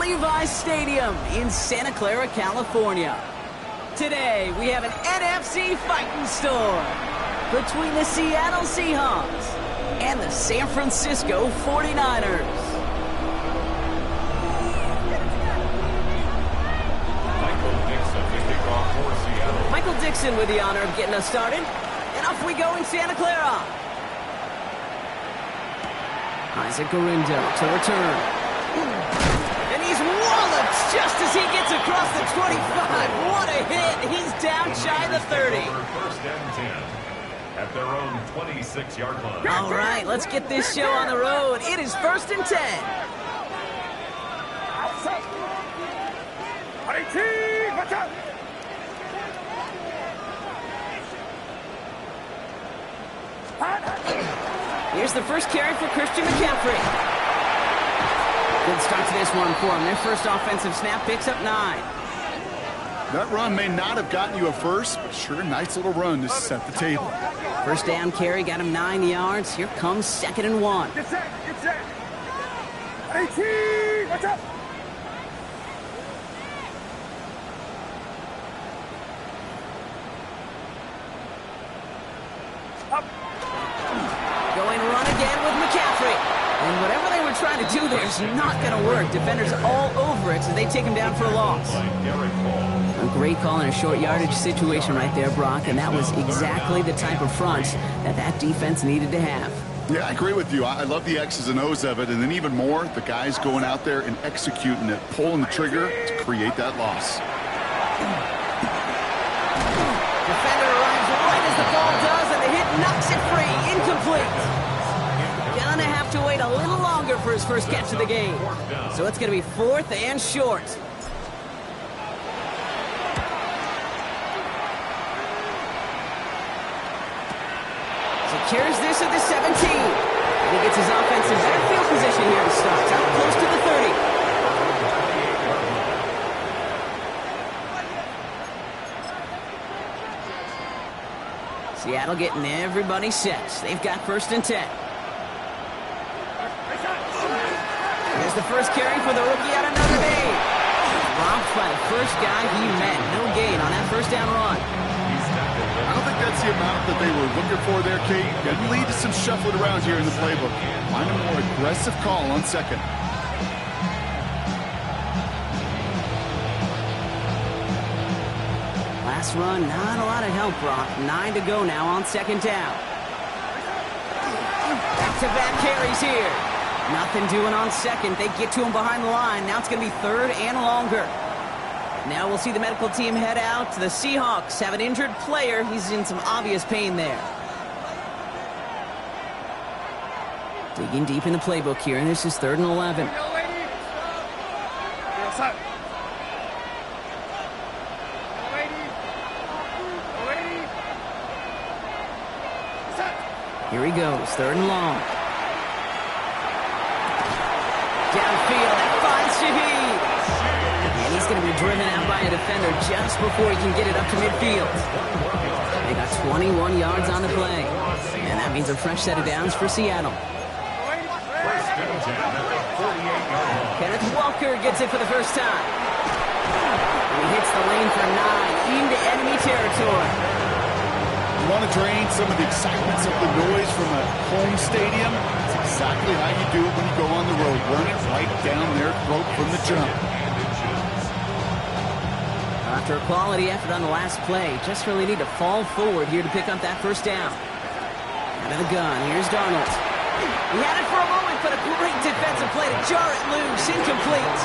Levi's Stadium in Santa Clara, California. Today, we have an NFC fighting storm between the Seattle Seahawks and the San Francisco 49ers. Michael Dixon with the honor of getting us started. And off we go in Santa Clara. Isaac Garindo to return. And he's walloped just as he gets across the 25. What a hit. He's down shy of the 30. First and 10 at their own 26-yard line. All right, let's get this show on the road. It is 1st and 10. Here's the first carry for Christian McCaffrey. Good start to this one for him. Their first offensive snap picks up 9. That run may not have gotten you a first, but sure, nice little run to set the table. First down carry got him 9 yards. Here comes 2nd and 1. Get set, get set. 18, watch out. Going run again with McCaffrey. And whatever they were trying to do there is not going to work. Defenders all over it, so they take him down for a loss. A great call in a short yardage situation right there, Brock, and that was exactly the type of front that defense needed to have. Yeah, I agree with you. I love the X's and O's of it, and then even more, the guys going out there and executing it, pulling the trigger to create that loss. Defender arrives right as the ball does, and the hit knocks it free. Incomplete. Gonna have to wait a little longer for his first catch of the game. So it's gonna be 4th and short. So carries this at the 17. And he gets his offense in better field position here to start. Out close to the 30. Seattle getting everybody set. They've got 1st and 10. Here's the first carry for the rookie out of Notre Dame. Romped by the first guy he met. No gain on that first down run. I don't think that's the amount that they were looking for there, Kate. Could lead to some shuffling around here in the playbook. Find a more aggressive call on 2nd. Last run, not a lot of help, Brock. 9 to go now on 2nd down. Back-to-back carries here. Nothing doing on 2nd. They get to him behind the line. Now it's going to be 3rd and longer. Now we'll see the medical team head out. The Seahawks have an injured player. He's in some obvious pain there. Digging deep in the playbook here, and this is 3rd and 11. Here he goes, 3rd and long. Downfield, that finds Shaheed. And he's going to be driven out by a defender just before he can get it up to midfield. They got 21 yards on the play. And that means a fresh set of downs for Seattle. Kenneth Walker gets it for the first time. And he hits the lane for 9 into enemy territory. You want to drain some of the excitement, some of the noise from a home stadium? It's exactly how you do it when you go on the road. Run it right down their throat from the jump. After a quality effort on the last play, just really need to fall forward here to pick up that first down. Out of the gun, here's Darnold. He had it for a moment, but a great defensive play to jar it loose. Incomplete.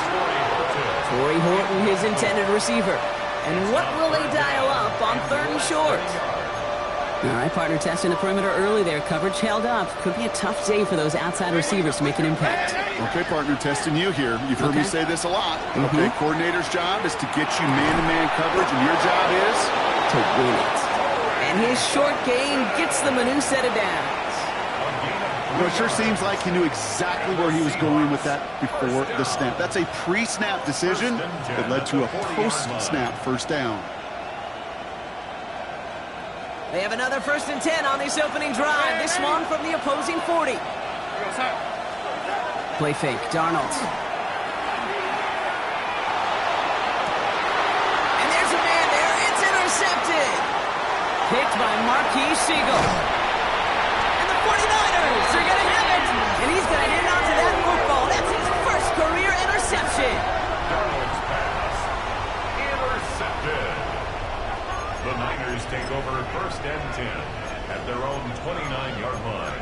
Torrey Horton, his intended receiver. And what will they dial up on 3rd and short? All right, partner, testing the perimeter early there. Coverage held up. Could be a tough day for those outside receivers to make an impact. Okay, partner, testing you here. You've heard me say this a lot. Okay, coordinator's job is to get you man-to-man coverage, and your job is to win it. And his short game gets them a new set of downs. You know, it sure seems like he knew exactly where he was going with that before the snap. That's a pre-snap decision that led to a post-snap first down. They have another 1st and 10 on this opening drive. This one from the opposing 40. Play fake, Darnold. by Marquis Siegel. And the 49ers are going to have it. And he's going to hang on to that football. That's his first career interception. Darnold's pass. Intercepted. The Niners take over 1st and 10 at their own 29-yard line.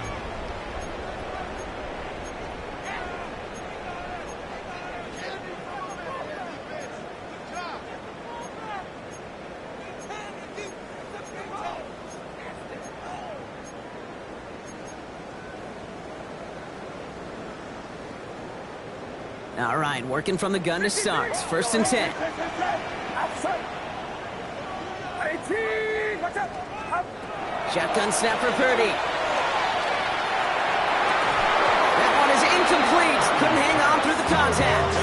All right, working from the gun to start. 1st and 10. Shotgun snap for Purdy. That one is incomplete. Couldn't hang on through the contact.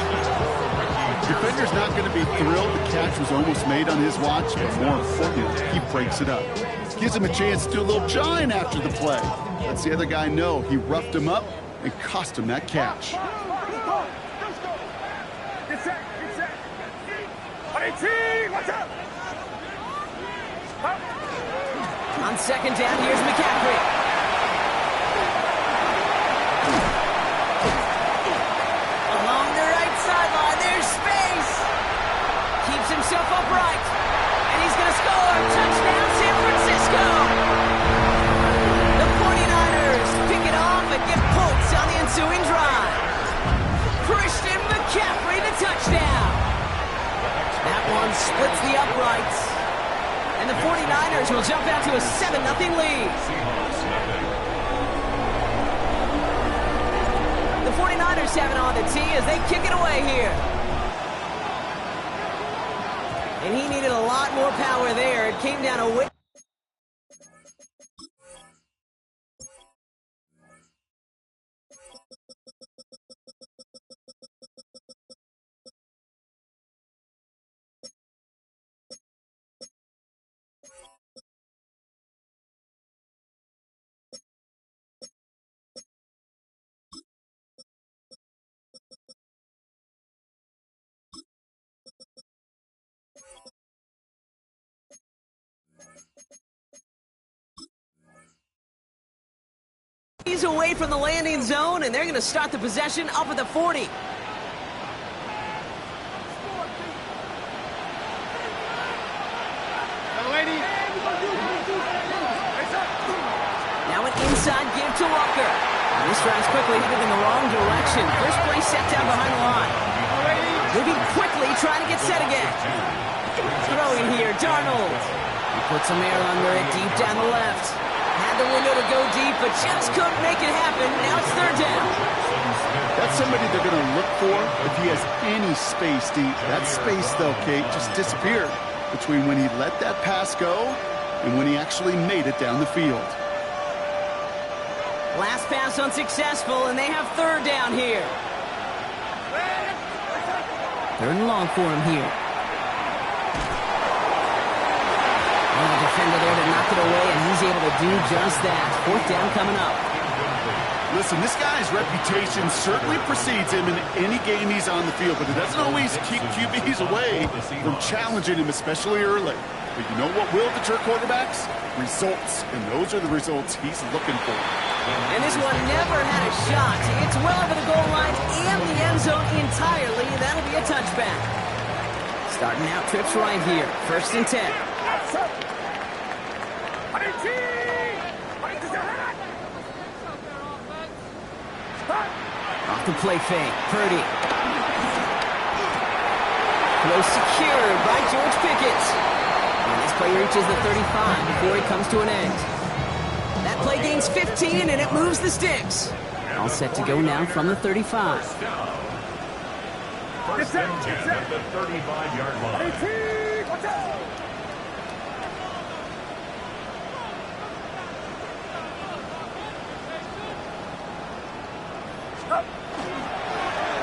Defender's not going to be thrilled. The catch was almost made on his watch, but more importantly, he breaks it up. Gives him a chance to do a little jawing after the play. Lets the other guy know he roughed him up and cost him that catch. On 2nd down, here's McCaffrey. Along the right sideline, there's space. Keeps himself upright. And he's going to score. Touchdown, San Francisco. The 49ers pick it off and get points on the ensuing drive. Christian McCaffrey, the touchdown. That one splits the uprights. And the 49ers will jump out to a 7-0 lead. The 49ers have it on the tee as they kick it away here. And he needed a lot more power there. It came down a wicket. He's away from the landing zone, and they're going to start the possession up at the 40. Now an inside give to Walker. And this drive's quickly headed in the wrong direction. First play set down behind the line. Moving quickly, trying to get set again. Throwing here, Darnold. He puts some air under it, deep down the left. Had the window to go deep, but just couldn't make it happen. Now it's 3rd down. That's somebody they're going to look for if he has any space deep. That space, though, Kate, just disappeared between when he let that pass go and when he actually made it down the field. Last pass unsuccessful, and they have 3rd down here. 3rd and long for him here. The defender there to knock it away, and he's able to do just that. 4th down coming up. Listen, this guy's reputation certainly precedes him in any game he's on the field, but it doesn't always keep QBs away from challenging him, especially early. But you know what will deter quarterbacks? Results, and those are the results he's looking for. And this one never had a shot. It's well over the goal line and the end zone entirely. That'll be a touchback. Starting out trips right here. 1st and 10. Off the play fake, Purdy. Close secured by George Pickett. And this play reaches the 35 before it comes to an end. That play gains 15 and it moves the sticks. All set to go now from the 35. 1st and 10 at the 35-yard line.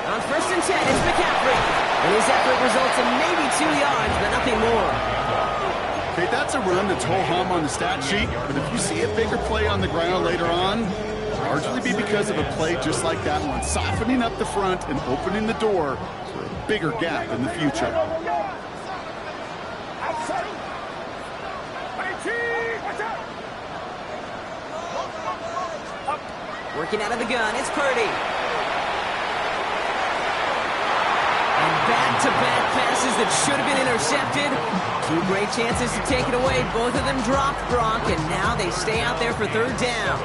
On 1st and 10, it's McCaffrey. And his effort results in maybe 2 yards, but nothing more. Okay, that's a run that's ho-hum on the stat sheet, but if you see a bigger play on the ground later on, largely be because of a play just like that one, softening up the front and opening the door for a bigger gap in the future. Working out of the gun, it's Purdy. And back-to-back passes that should have been intercepted. Two great chances to take it away. Both of them dropped, Gronk, and now they stay out there for third down.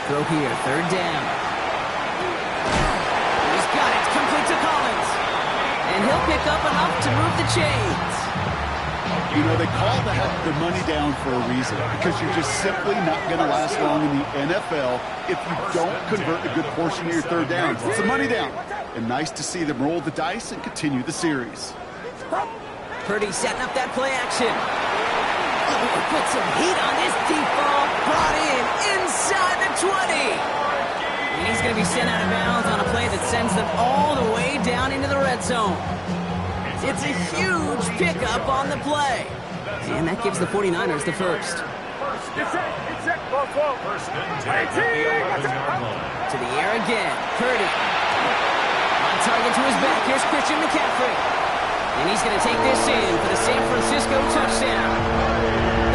Throw here, third down. He's got it, complete to Collins. And he'll pick up enough to move the chains. You know, they call the money down for a reason, because you're just simply not going to last long in the NFL if you don't convert a good portion of your third downs. It's the money down. And nice to see them roll the dice and continue the series. Purdy setting up that play action. Put some heat on this deep ball. Brought in inside the 20. And he's going to be sent out of bounds on a play that sends them all the way down into the red zone. It's a huge pickup on the play. And that gives the 49ers the first. To the air again. Purdy. On target to his back. Here's Christian McCaffrey. And he's going to take this in for the San Francisco touchdown.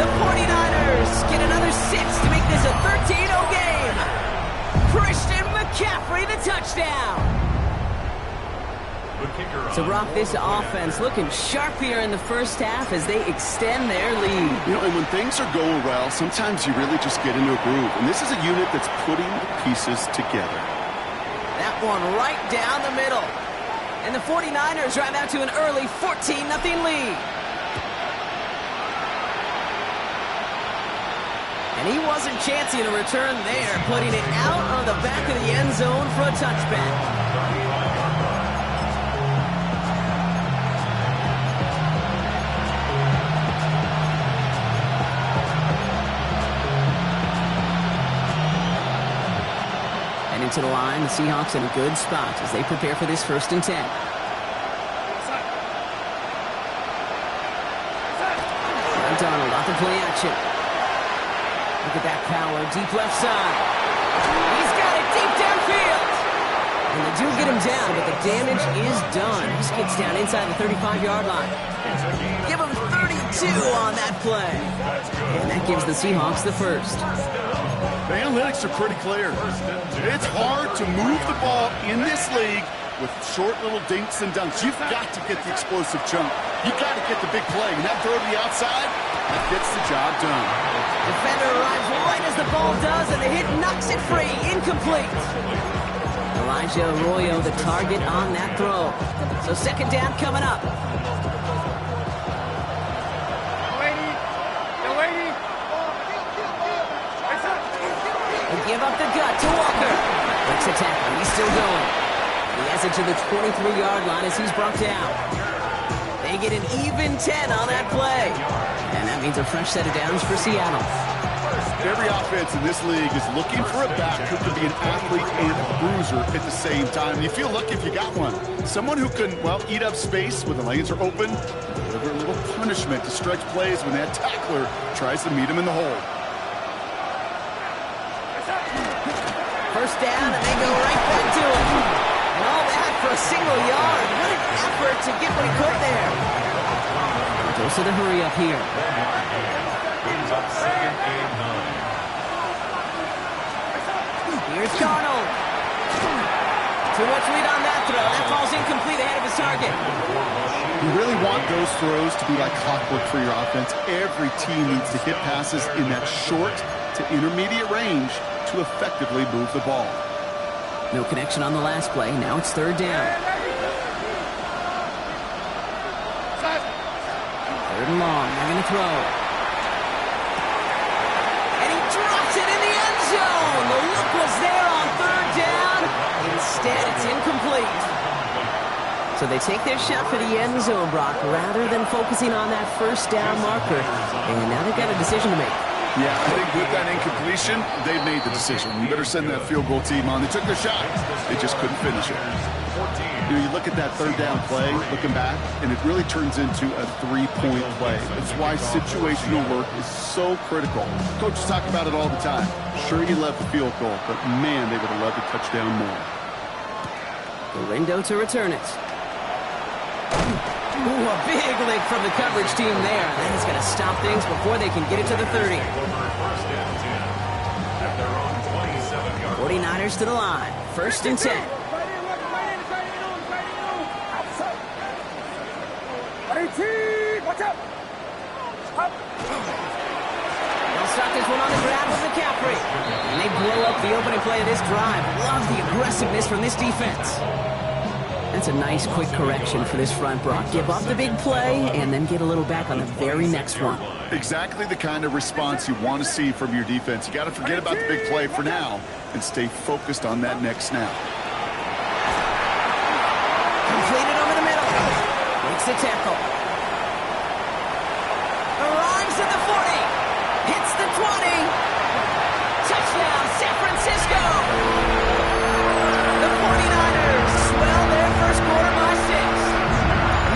The 49ers get another 6 to make this a 13-0 game. Christian McCaffrey, the touchdown. So, Brock, this offense looking sharp here in the first half as they extend their lead. You know, and when things are going well, sometimes you really just get into a groove. And this is a unit that's putting the pieces together. That one right down the middle. And the 49ers drive out to an early 14-0 lead. And he wasn't chancing a return there, putting it out on the back of the end zone for a touchback. And into the line, the Seahawks in a good spot as they prepare for this 1st and 10. Donald off the play action. Look at that power, deep left side. He's got it deep downfield. And they do get him down, but the damage is done. He skids down inside the 35-yard line. Give him 32 on that play. And that gives the Seahawks the first. The analytics are pretty clear. It's hard to move the ball in this league with short little dinks and dunks. You've got to get the explosive chunk. You've got to get the big play. And that throw to the outside, that gets the job done. Defender arrives right as the ball does, and the hit knocks it free. Incomplete. Elijah Arroyo, the target on that throw. So 2nd down coming up. They give up the gut to Walker. Breaks a tackle. He's still going. He has it to the 23-yard line as he's brought down. They get an even 10 on that play. And that means a fresh set of downs for Seattle. Every offense in this league is looking for a back who can be an athlete and a bruiser at the same time. You feel lucky if you got one. Someone who can, well, eat up space when the lanes are open, deliver a little punishment to stretch plays when that tackler tries to meet him in the hole. 1st down, and they go right back to him. And all that for a single yard. What an effort to get what he could there. Goes to the hurry up here. Brings up 2nd and 9. Here's Darnold. Too much lead on that throw. That falls incomplete ahead of his target. You really want those throws to be like clockwork for your offense. Every team needs to hit passes in that short to intermediate range to effectively move the ball. No connection on the last play. Now it's 3rd down. 3rd and long. They're going to throw. And he drops it in the end zone. The look was there on 3rd down. Instead, it's incomplete. So they take their shot for the end zone, Brock, rather than focusing on that 1st down marker. And now they've got a decision to make. Yeah, I think with that incompletion, they made the decision. You better send that field goal team on. They took their shot. They just couldn't finish it. You know, you look at that 3rd down play, looking back, and it really turns into a 3-point play. That's why situational work is so critical. Coaches talk about it all the time. Sure, you love the field goal, but man, they would have loved a touchdown more. Galindo to return it. Ooh, a big lick from the coverage team there. That is going to stop things before they can get it to the 30. 49ers to the line. 1st and 10. They'll start this one on the grab with McCaffrey. And they blow up the opening play of this drive. Love the aggressiveness from this defense. That's a nice quick correction for this front, Brock. Give up the big play and then get a little back on the very next one. Exactly the kind of response you want to see from your defense. You got to forget about the big play for now and stay focused on that next snap. Completed over the middle. Makes the tackle. Arrives at the 40. Hits the 20. Touchdown, San Francisco. The 49ers swell their first quarter by 6.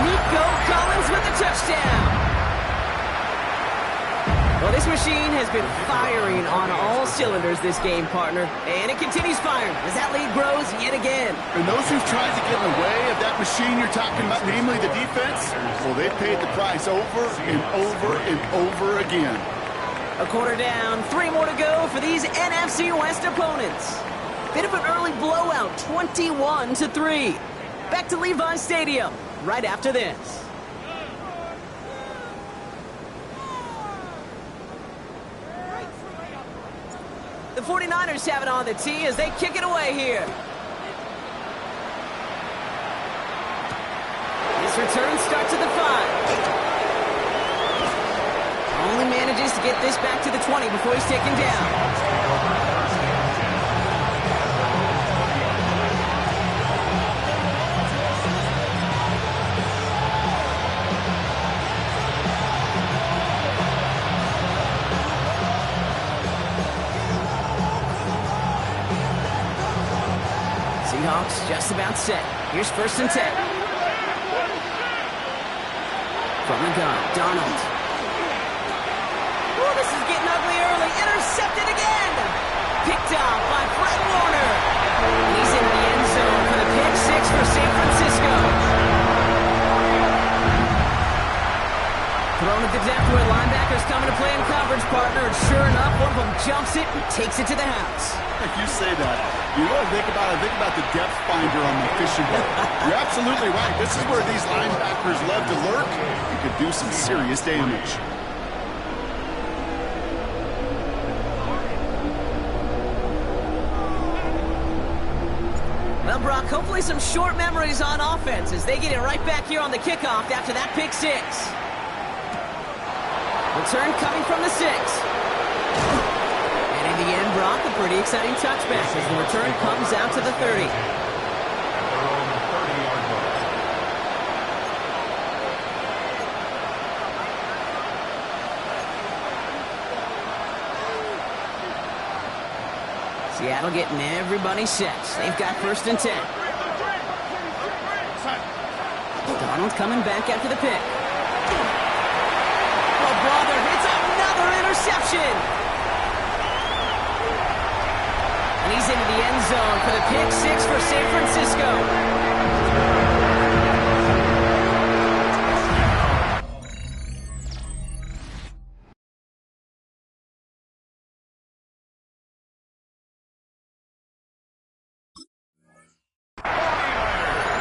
Nico Collins with the touchdown. Well, this machine has been firing on all cylinders this game, partner. And it continues firing as that lead grows yet again. And those who've tried to get in the way of that machine you're talking about, namely the defense, well, they paid the price over and over and over again. A quarter down, 3 more to go for these NFC West opponents. Bit of an early blowout, 21-3. Back to Levi's Stadium right after this. The 49ers have it on the tee as they kick it away here. This return starts at the 5. Only manages to get this back to the 20 before he's taken down. Seahawks just about set. Here's 1st and 10. From the gun, Donald. Ooh, this is getting ugly early. Intercepted again. Picked off by Fred Warner. He's in the end zone for the pick 6 for San Francisco. Thrown at the depth where linebackers coming to play in coverage, partner. And sure enough, one of them jumps it and takes it to the house. You say that. You know what I think about the depth finder on my fishing boat. You're absolutely right. This is where these linebackers love to lurk. You could do some serious damage. Well, Brock, hopefully some short memories on offense as they get it right back here on the kickoff after that pick 6. Return coming from the 6. And in the end, Brock, a pretty exciting touchback as the return comes out to the 30. Seattle getting everybody set. They've got 1st and 10. Donald coming back after the pick. Oh, brother, it's another interception. And he's into the end zone for the pick 6 for San Francisco.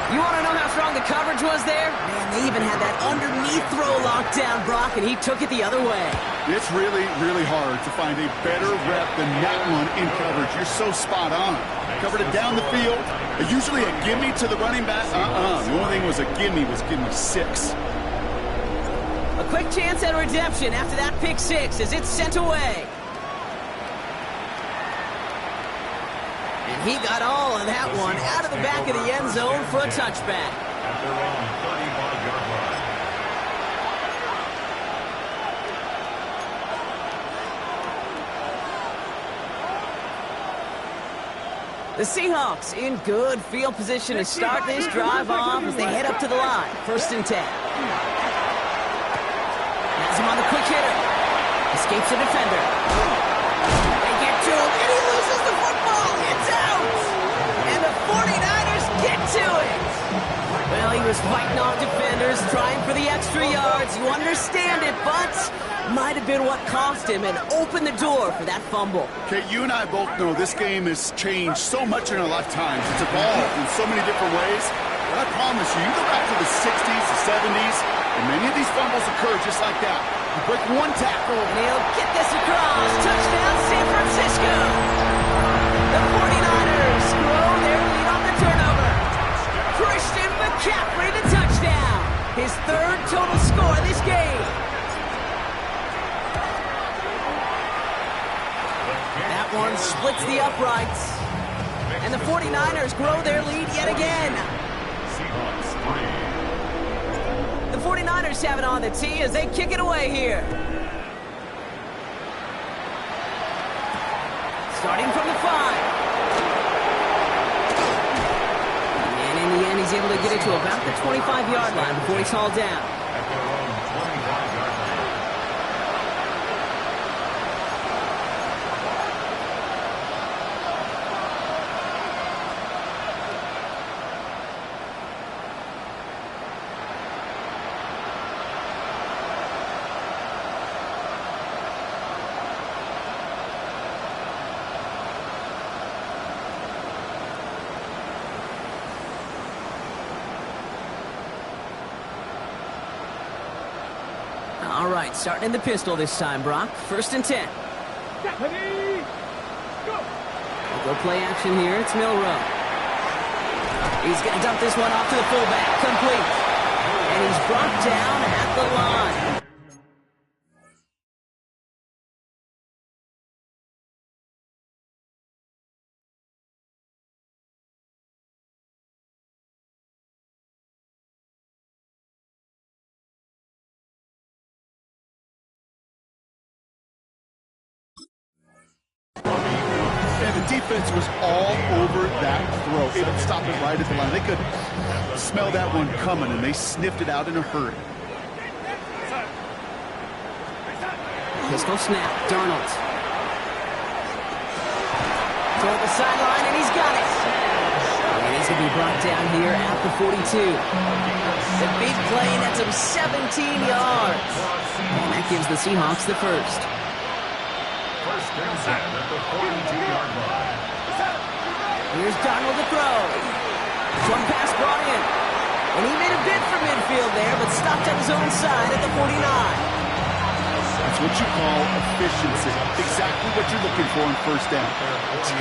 You want to know how strong the coverage was there? Man, they even had that underneath throw locked down, Brock, and he took it the other way. It's really, really hard to find a better rep than that one in coverage. You're so spot on. Covered it down the field. Usually a gimme to the running back. The only thing was a gimme 6. A quick chance at redemption after that pick 6 as it's sent away. And he got all of that one out of the back of the end zone for a touchback. At their own 35-yard line. The Seahawks in good field position to start this drive off as they head up to the line. 1st and 10. Has him on the quick hitter. Escapes the defender. They get to him, and he loses the football. It's out! And the 49ers get to what cost him and opened the door for that fumble. Okay, you and I both know this game has changed so much in our lifetimes. It's evolved in so many different ways. But I promise you, you go back to the 60s, the 70s, and many of these fumbles occur just like that. You break one tackle. And he'll get this across. Touchdown, San Francisco. The 49ers grow their lead on the turnover. Christian McCaffrey, the touchdown. His third total score of this game. That one splits the uprights. And the 49ers grow their lead yet again. The 49ers have it on the tee as they kick it away here. Starting from the 5. And in the end, he's able to get it to about the 25-yard line before he's hauled down. At their own 25-yard line. All right, starting in the pistol this time, Brock. 1st and 10. Go play action here. It's Milrow. He's going to dump this one off to the fullback. Complete. And he's brought down at the line. Defense was all over that throw. Able to stop it right at the line. They could smell that one coming, and they sniffed it out in a hurry. Pistol snap. Darnold. Toward the sideline, and he's got it. And he's going to be brought down here at the 42. The big play nets him 17 yards. And that gives the Seahawks the first. First and 10 at the 42-yard line. Here's Darnold to throw. Jump pass brought in. And he made a bid for midfield there, but stopped on his own side at the 49. That's what you call efficiency. Exactly what you're looking for in first down.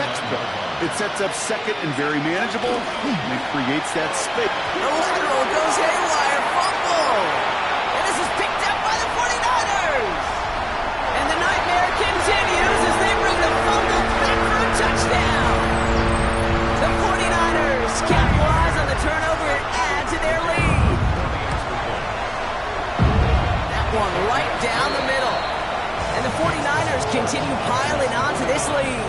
Textbook. It sets up second and very manageable, and it creates that space. The lateral goes haywire. Fumble. And this is picked up by the 49ers. And the nightmare continues as they bring the fumble back for a touchdown. The 49ers capitalize on the turnover and add to their lead. That one right down the middle. And the 49ers continue piling on to this lead.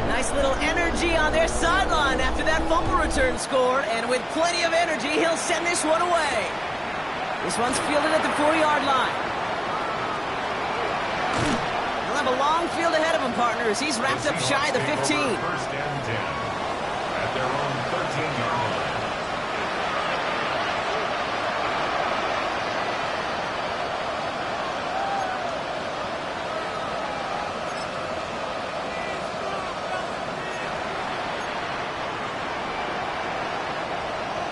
Nice little energy on their sideline after that fumble return score. And with plenty of energy, he'll send this one away. This one's fielded at the 4-yard line. He'll have a long field ahead of him, partners. He's wrapped up shy of the 15. First and 10 at their own 13-yard line.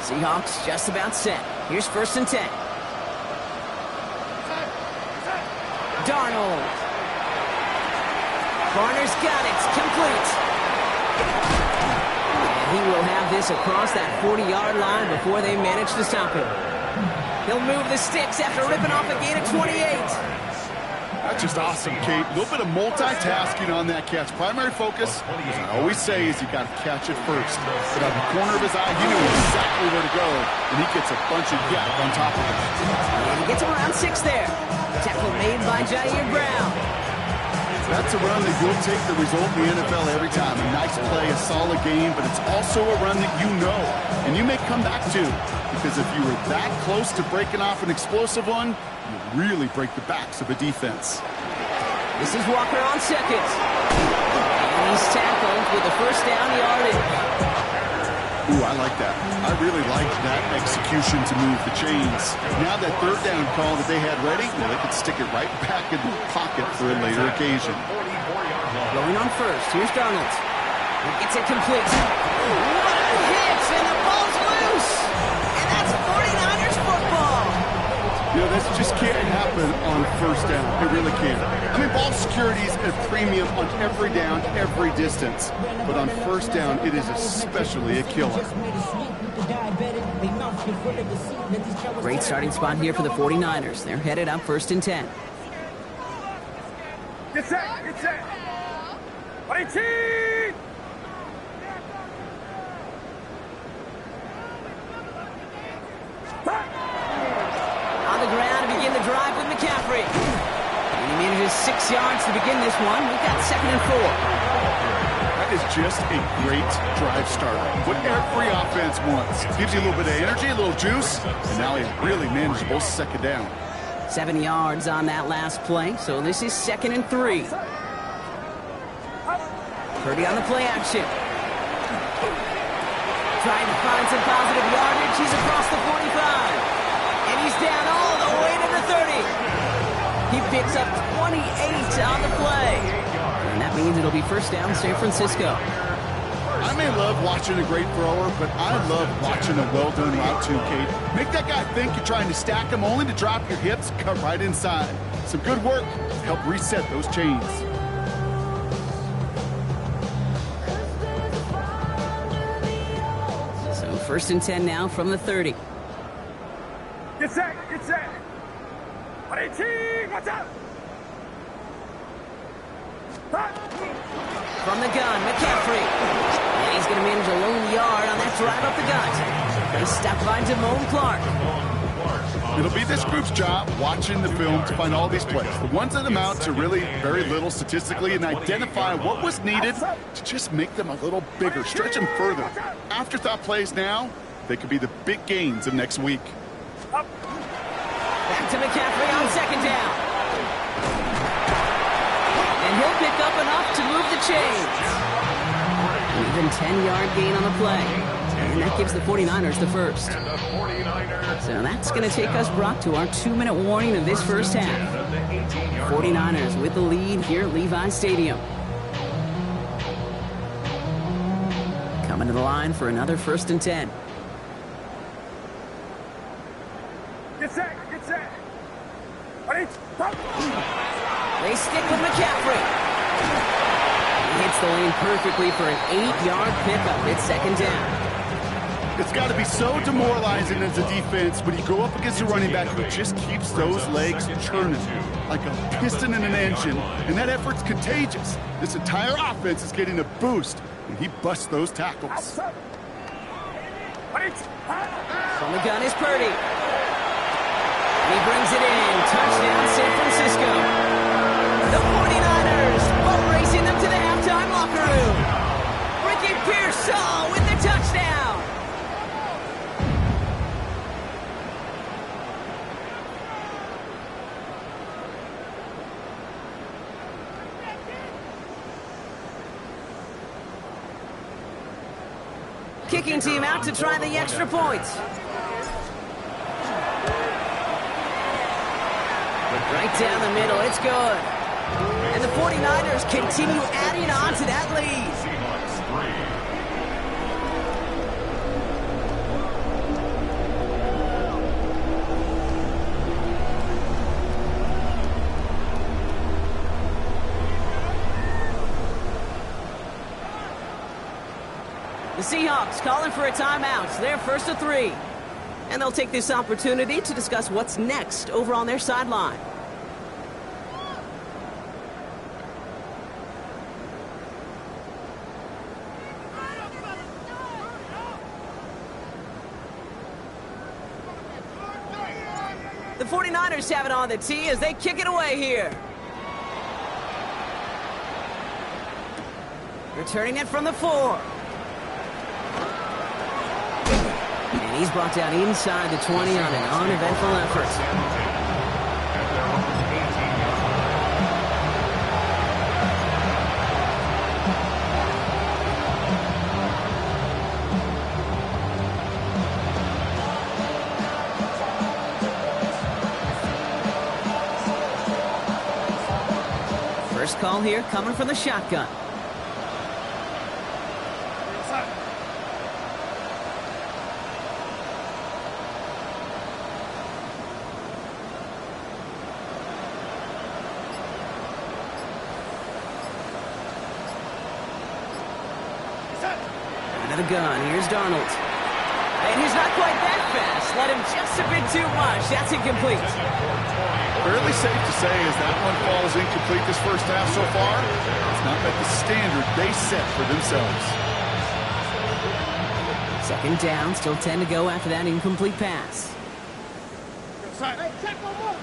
Seahawks just about set. Here's 1st and 10. Darnold. Barner's got it. Complete. And he will have this across that 40-yard line before they manage to stop him. He'll move the sticks after ripping off a gain of 28. That's just awesome, Kate. A little bit of multitasking on that catch. Primary focus, as I always say, is you got to catch it first. But out of the corner of his eye, he knew exactly where to go, and he gets a bunch of gap on top of it. And he gets him around 6 there. Tackle made by Jair Brown. That's a run that you'll take the result in the NFL every time. A nice play, a solid game, but it's also a run that you know, and you may come back to, because if you were that close to breaking off an explosive one, you really break the backs of a defense. This is Walker on second. And he's tackled with the first down yardage. Ooh, I like that. I really like that execution to move the chains. Now that third down call that they had ready, well, they could stick it right back in the pocket for a later occasion. Going on first. Here's Darnold. He gets it complete. What a hit! And the ball's loose! And that's 49ers football! You know, this just can't happen on first down. It really can't. I mean, ball security is a premium on every down, every distance. But on first down, it is especially a killer. Great starting spot here for the 49ers. They're headed up 1st and 10. Get set! Get set! 18! On the ground to begin the drive with McCaffrey. And he manages 6 yards to begin this one. We've got 2nd and 4. That is just a great drive starter. What every offense wants. Gives you a little bit of energy, a little juice, and now a really manageable 2nd down. 7 yards on that last play, so this is 2nd and 3. Purdy on the play action. Trying to find some positive yardage. He's across the 45. And he's down all the way to the 30. He picks up 28 on the play. And that means it'll be 1st down, San Francisco. I may love watching a great thrower, but I love watching a well-done route too, Kate. Make that guy think you're trying to stack him only to drop your hips, cut right inside. Some good work to help reset those chains. So 1st and 10 now from the 30. Get set! Get set! 18! Watch out! From the gun, McCaffrey. And he's going to manage a lone yard on that drive up the gut. They step by Damone Clark. It'll be this group's job watching the film to find all these plays. The ones that amount to really very little statistically and identify what was needed to just make them a little bigger, stretch them further. Afterthought plays now, they could be the big gains of next week. Back to McCaffrey on 2nd down. And he'll pick up enough to move the chains. An even 10-yard gain on the play. And that gives the 49ers the first. So that's going to take us, Brock, to our 2-minute warning of this first half. 49ers with the lead here at Levi Stadium. Coming to the line for another 1st and 10. Get set! Get set! They stick with McCaffrey. He hits the lane perfectly for an 8-yard pickup. It's 2nd down. It's got to be so demoralizing as a defense when you go up against a running back who just keeps those legs churning like a piston in an engine, and that effort's contagious. This entire offense is getting a boost, and he busts those tackles. From the gun is Purdy. And he brings it in. Touchdown, San Francisco. The 49ers boat racing them to the halftime locker room. Ricky Pearsall with the touchdown. Kicking team out to try the extra points. Right down the middle, it's good. And the 49ers continue adding on to that lead. The Seahawks calling for a timeout. They're 1st and 3. And they'll take this opportunity to discuss what's next over on their sideline. The 49ers have it on the tee as they kick it away here. Returning it from the 4. And he's brought down inside the 20 on an uneventful effort. First call here coming from the shotgun. Out of the gun, here's Darnold. And he's not quite that fast. Let him just a bit too much. That's incomplete. Fairly safe to say as that one falls incomplete this first half so far. It's not met the standard they set for themselves. Second down, still 10 to go after that incomplete pass. Hey, check one more.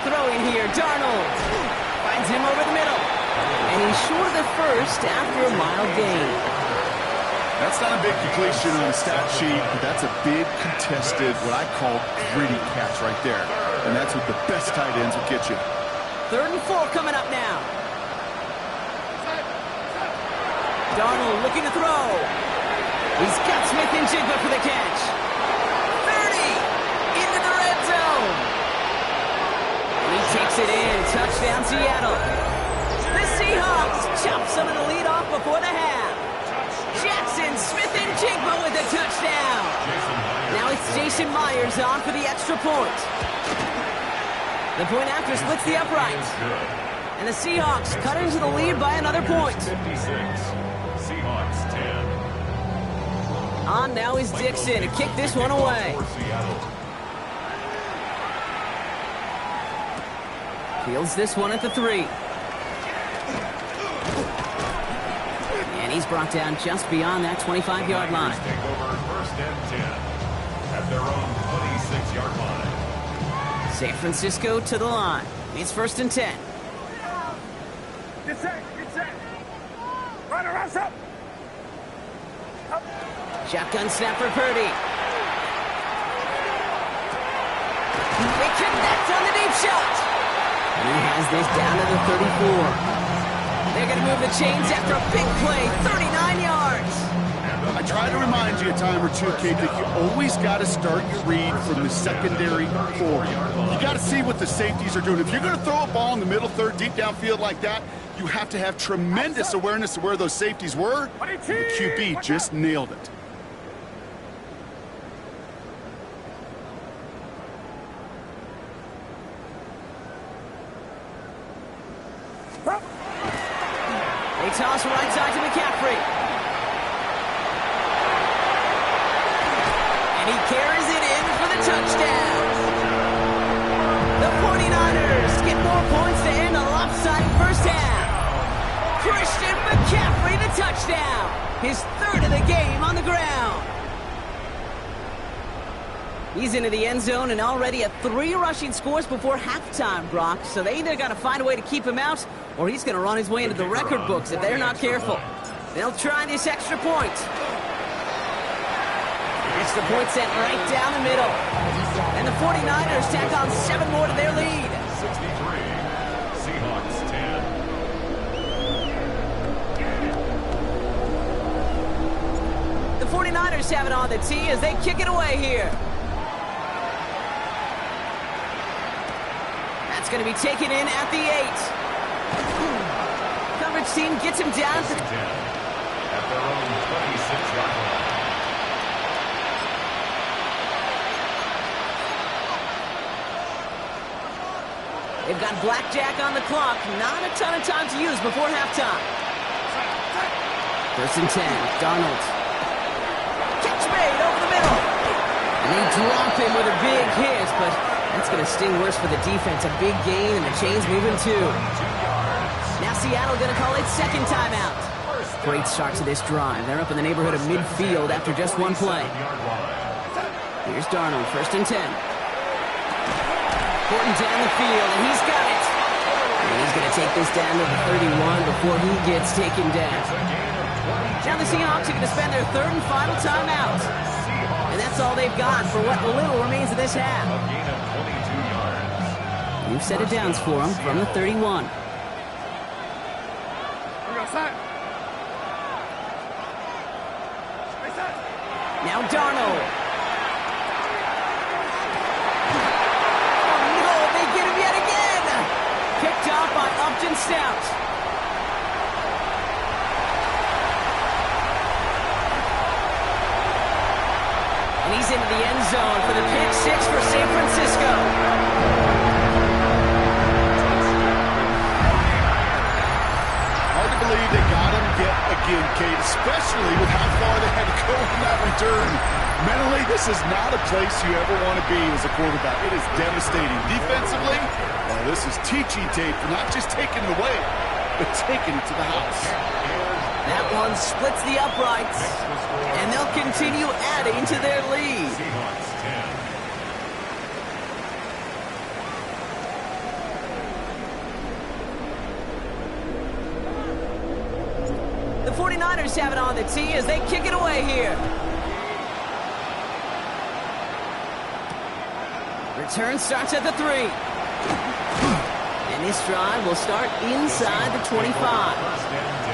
Throwing here, Darnold. Finds him over the middle. And he's short of the first after a mild gain. That's not a big completion on the stat sheet, but that's a big contested, what I call gritty catch right there. And that's what the best tight ends will get you. 3rd and 4 coming up now. Darnold looking to throw. He's got Smith and Jigba for the catch. 30 into the red zone. And he takes it in. Touchdown, Seattle. The Seahawks chop some of the lead off before the half. Jackson, Smith and Jigba with a touchdown. Now it's Jason Myers on for the extra point. The point after splits the uprights. And the Seahawks cut into the lead by another point. 56. Seahawks 10. On now is Dixon to kick this one away. Fields this one at the 3. And he's brought down just beyond that 25-yard line. Take over 1st and 10 at their own 26-yard line. San Francisco to the line. It's 1st and 10. Get set. Run around up. Shotgun snap for Purdy. They connect on the deep shot. And he has this down to the 34. They're going to move the chains after a big play, 39 yards. I try to remind you a time or two, Kate, that you always got to start your read from the secondary forward. You got to see what the safeties are doing. If you're going to throw a ball in the middle third, deep downfield like that, you have to have tremendous awareness of where those safeties were. And the QB just nailed it. They toss right side to McCaffrey. And he carries it in for the touchdown. The 49ers get more points to end a lopsided first half. Christian McCaffrey, the touchdown. His 3rd of the game on the ground. He's into the end zone and already at 3 rushing scores before halftime, Brock. So they either got to find a way to keep him out, or he's going to run his way into the record books if they're not careful. They'll try this extra point. Extra point sent right down the middle. And the 49ers tack on 7 more to their lead. 63. Seahawks 10. The 49ers have it on the tee as they kick it away here. That's going to be taken in at the 8. Coverage team gets him down to 10 at their own 26-yard line. They've got blackjack on the clock. Not a ton of time to use before halftime. 1st and 10. Darnold. Catch made over the middle. And they drop him with a big hit, but that's going to sting worse for the defense. A big gain, and the chains moving too. Now Seattle going to call it 2nd timeout. Great start to this drive. They're up in the neighborhood of midfield after just 1 play. Here's Darnold, 1st and 10. Porting down the field, and he's got it. And he's going to take this down to the 31 before he gets taken down. Now the Seahawks are going to spend their 3rd and final timeout. And that's all they've got for what little remains of this half. You've set it down for them from the 31. Now Darnold. Oh no, they get him yet again. Picked out. And he's into the end zone for the pick six for San Francisco. Hard to believe they got him yet again, Kate, especially with how far they had to go on that return. Mentally, this is not a place you ever want to be as a quarterback. It is devastating. Defensively, well, this is teaching tape for not just taking it away, but taking it to the house. That one splits the uprights, and they'll continue adding to their lead. Seahawks 10. The 49ers have it on the tee as they kick it away here. Return starts at the 3. And this drive will start inside the 25. First and 10.